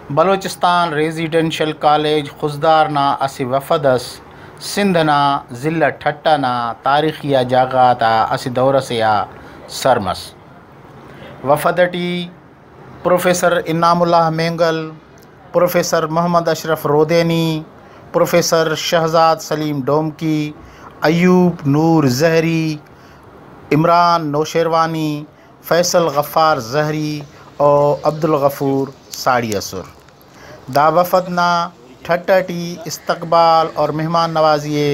Balochistan residential college खुजदारना असी वफदस सिंधना ज़िला ठट्टाना तारीखिया जागाता असी दौर से सरमस वफदटी professor Inamullah Mengal, professor Mohammad Ashraf Rodeni, professor Shahzad Saleem Domki, Ayub Noor Zehri, Imran नौशेरवानी, Faisal Ghaffar जहरी और अब्दुल गफूर साड़ी असुर दा वफदना ठट्टी इस्तकबाल और मेहमान नवाजिए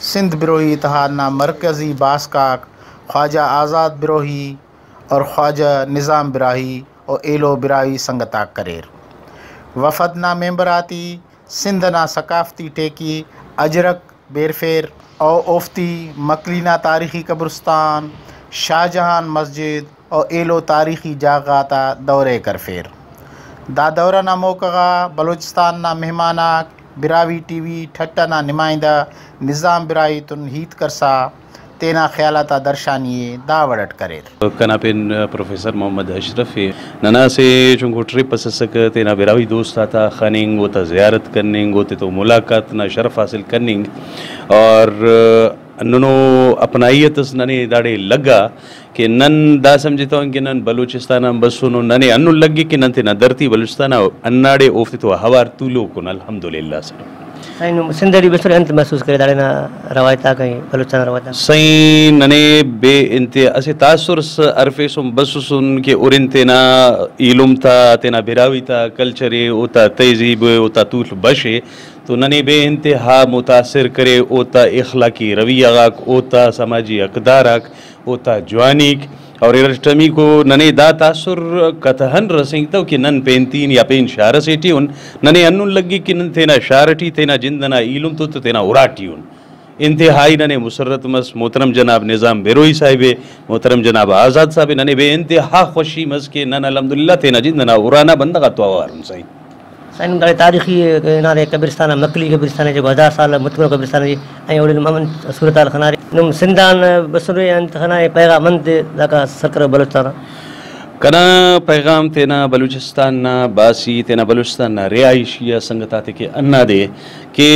सिंध बिरोही इत्तेहादना मरकज़ी बासकाक ख्वाजा आज़ाद बिरोही और ख्वाजा निज़ाम बिराही और एलो बिराही संगता करेर वफदना मेंबराती सिंधना सकाफ़ती टेकी अजरक बेरफेर और ओफ्ती मकलीना तारीख़ी कब्रिस्तान शाहजहान मस्जिद और एलो तारीख़ी जागाता दौरे करफेर दा दौरा ना मौका बलूचिस्तान ना मेहमाना बिरावी टीवी ठट्टा ना नुमाइंदा निज़ाम बिराई तुन हीत करसा तेना ख्यालाता दर्शानिए दावड़ट करेर कनापिन प्रोफेसर मोहम्मद अशरफ नना से चुंको ट्रिप सक तेना बिरावी दोस्त आता खानिंग वो ज़ियारत करनिंग वो तो मुलाकात ना शरफ हासिल करनिंग और ननो अपनाइयत नने दाड़े लगा कि नन दा समझता हूँ कि नन बलूचिस्तान बस सुनो नने अन्नु लगी कि नन थे न धरती बलूचिस्तान अन्नाड़े ओफ्ते तो हवार तुलो को अल्हम्दुलिल्लाह सर सिंधड़ी बसर अंत महसूस करे दाड़े ना रवायता कहीं बलूचिस्तान रवायता सही नने बे इंते असे तासुर अरफे सुम बस सुन के उरिंते ना इलुम था तेना बिरावी था कल्चरे ओता तहजीब ओता तूल बशे तो नने बे इंतहा मुतासिर करे ओता इखलाकी रवैयाक ओता समाजी अकदारक ओता जवानीक और इरटमी को नने दा तासुर कतहन रसिंगतो कि नन पेंतीन या पेन शार सेटी उन नने अन्नु लगी कि नन तेना शारटी तेना जिंदना इलुम तो तेना उराटी उन इंतहाई नने मुसरत मस मोहतरम जनाब निज़ाम बिरोही साहिबे मोहतरम जनाब आज़ाद साहिबे नने बे इंतहा खुशी मस के नन अल्हम्दुलिल्लाह तेना जिंदना उराना बंदा तो आवार सही साईं दाड़े तारीख़ी नाले कब्रिस्तान मकली कब्रिस्तान जो 1000 साल मुतमर कब्रिस्तान जी ऐं ओड़े ममन सूरत हाल खनारे नुम सिंधान बसरे अंत खनाए पैगाम दे दाका सरकर बलूचिस्तान कना पैगाम तेना बलूचिस्तान ना बासी तेना बलूचिस्तान ना रिहायशिया संगता थे के अन्ना दे के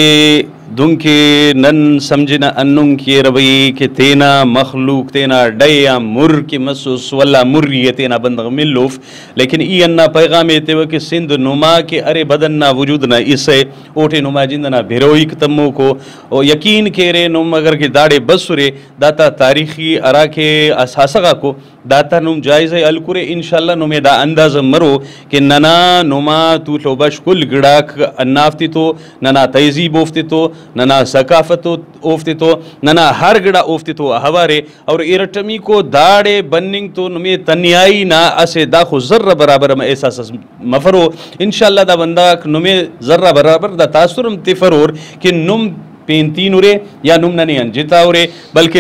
दुंके नन समझना अन्नुं के रवई के तेना मखलूक तेना डया मुर के मसूस वल्ला मुर्री तेना बंद मिल्लुफ लेकिन ई अन्ना पैगाम एते व के सिंध नुमा के अरे बदन ना वजूद ना इसे ओठे नुमा जिंदना भिरोइक तम्मो को और यकीन के रे नुम अगर के दाड़े बसुरे दाता तारीखी अरा के असासगा को दाता नुम जायज़ अलकुरे इंशाल्लाह नुमे दा अंदाज मरो कि नना नुमा तू लोबश कुल गिड़ाक अन्नाफ्ती तो नना तहजीब ओफ्ती तो नना सकाफत ओफ्ती तो नना हर गिड़ा ओफ्ती तो हवारे और इरटमी को दाड़े बन्निंग तो नुमे तन्याई ना असे दाखो जर्रा बराबर में एहसास मफरो इंशाल्लाह दा बंदा नुमे जर्रा बराबर दा तासुरम तिफरोर कि नुम पेंतीन उरे या नुम नने अंजिता उरे बल्कि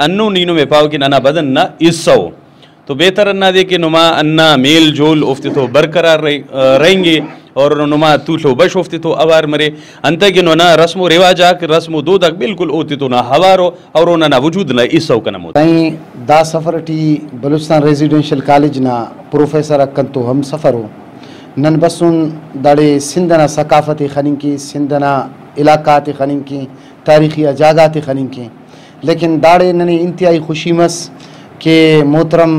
अन्नो नीनो में पाओ कि नना बदन ना इस्सो तो बेहतर अन्ना दे कि नुमा अन्ना मेल जोल उफ्ते तो बरकरार रहेंगे और नुमा तूलो बश उफ्ते तो अवार मरे अंत के ना रस्मो रिवाजा रस्मो दो तक बिल्कुल होती तो ना हवारो और ना वजूद ना इस्सो का नमो ताई दा सफर टी बलूचिस्तान रेजिडेंशियल कॉलेज ना प्रोफेसर अक्कन तो हम सफर हो नन बसुन दाड़े सिंधना सकाफती खनिंग की सिंधना इलाकात खनिंग की तारीखी अजागात खनिंग की लेकिन दाड़े नने इंतहाई खुशी मस के मोहतरम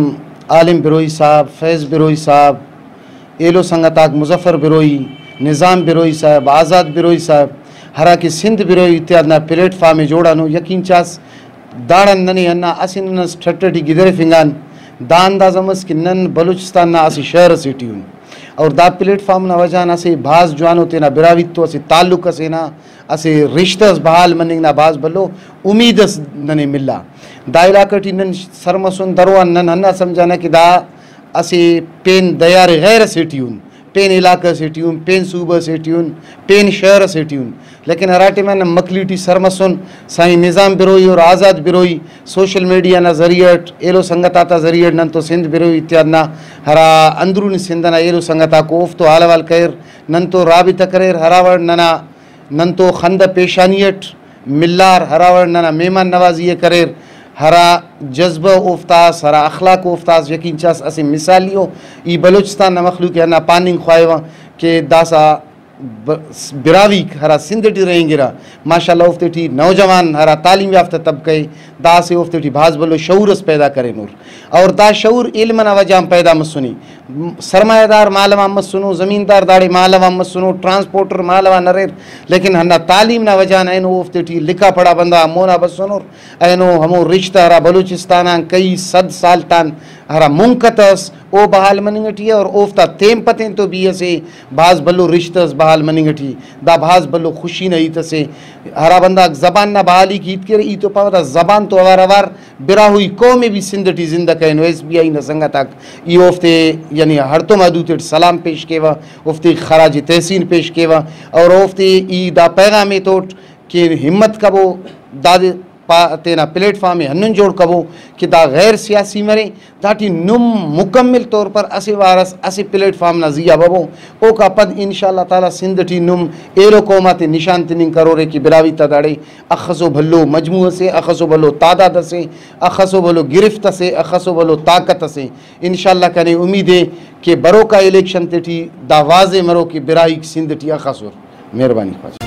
आलिम बिरोही साहब फैज़ बिरोही साहब एलो संगताक मुजफ्फर बिरोही निज़ाम बिरोही साहब आज़ाद बिरोही साहब हरा की सिंध बिरोही इत्यादि ना प्लेटफॉर्म जोड़ा नो यकीन चास दाड़न नने अन्ना असिन ठट्टी गिदरे फिंगान दान दाजमस कि नन बलूचिस्तान ना असी शहर सिटी और दा प्लेटफॉर्म ना वजह ना से भाज जवानो तेना बिरावित्व असी ताल्लुक से ना असे रिश्तस बहाल मनिंग ना बाज बल्लो उम्मीदस नने मिला दा इलाकटी नन सरमसुन दरवान नन हन्ना समझाना कि दा असे पेन दयार गैर सेटियून पेन इलाका सेटियून पेन सूबा सेटियून पेन शहर सेटियून लेकिन हराटे में न मकलीटी सरमसुन साई निज़ाम बिरोही और आज़ाद बिरोही सोशल मीडिया ना जरियट एलो संगता जरियट नन तो सिंध बिरोही इत्यादि ना हरा अंदरूनी सिंधना एलो संगता को उफ तो हालवाल कर नन तो राबिता करेर हरावर नना नन तो खंद पेशानियट मिल्लार हरावर नना मेहमान नवाजी करेर हरा जज्बा उफ्तास हरा अखलाक उफ्तास यकीन चास असे मिसालियो ई बलूचिस्तान न मखलूक है ना पानिंग ख्वाइवा कि दासा बिरावी हरा सिंध टी रहेंगे माशाल्लाह उफ्ते टी नौजवान हरा तालीम याफ्ता तबके दा से उफ्ते टी भाज बलो शऊरस पैदा करे नूर और दा शऊर इल्म ना वजह पैदा मत सुनी सरमायादार मालवा मत सुनो ज़मींदार दाड़े मालवा मत सुनो ट्रांसपोर्टर मालवा नरे लेकिन हन्ना तालीम ना वजह ना एनो उफ्ते टी लिखा पढ़ा बंदा मोना बस सुनो एनो हमो रिश्ता हरा बलूचिस्तान कई 100 साल तान हरा मुंकतस ओ बहाल मनिंगठी और ओफ्ता तेम पतें तो भी ऐसे भाज बल्लो रिश्तस बहाल मनिंगठी दा भाज बल्लो खुशी नहीं तसे हरा बंदा जबान ना बहाली की के ई तो पावता जबान तो अवार बिरा हुई कौम भी सिंधटी जिंदा कहनो SBI न संगा तक ई ओफ्ते यानी हर तो मदूत सलाम पेश केवा ओफ्ते खराज तहसीन पेश केवा और ओफ्ते ई दा पैगाम तो कि हिम्मत कबो दादे तेना प्लेटफॉर्म में हन्न जोड़ कबो कि दा गैर सियासी मरे ताकि नुम मुकम्मल तौर पर असे वारस असे प्लेटफॉर्म ना जिया बबो ओ का पद इंशाल्लाह ताला सिंधटी नुम एलो कोमाते निशान तिनिंग करो रे कि बिरावी तदाड़े अखसो भल्लो मजमू से अखसो भल्लो तादाद से अखसो भल्लो गिरफ्त से अखसो भल्लो ताकत से इंशाल्लाह कने उम्मीद है कि बरो का इलेक्शन तेठी दावाजे मरो कि बिराई सिंधटी अखसो मेहरबानी।